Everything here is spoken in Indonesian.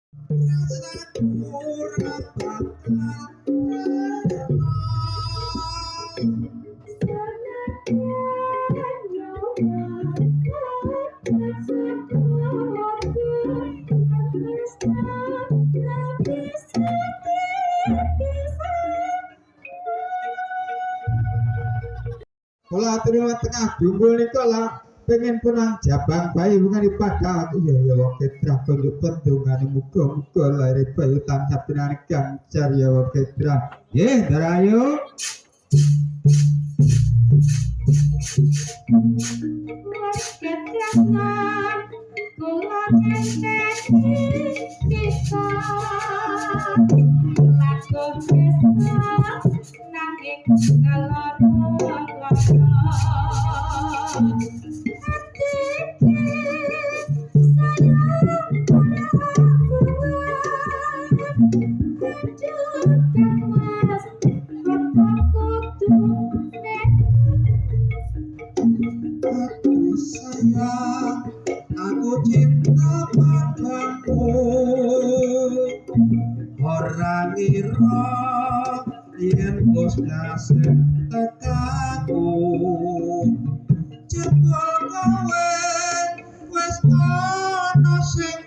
Kula terima tengah dunggul niku lah pengen punang jabang bayi bunga di padang iya ya wakil terah konjuk pendungane muga-muga lahir bayi tansah pinane gancar ya wakil terah darayu sayang aku cinta padamu orang ira yen bos ngasih tekaku jebul kowe wis ana sing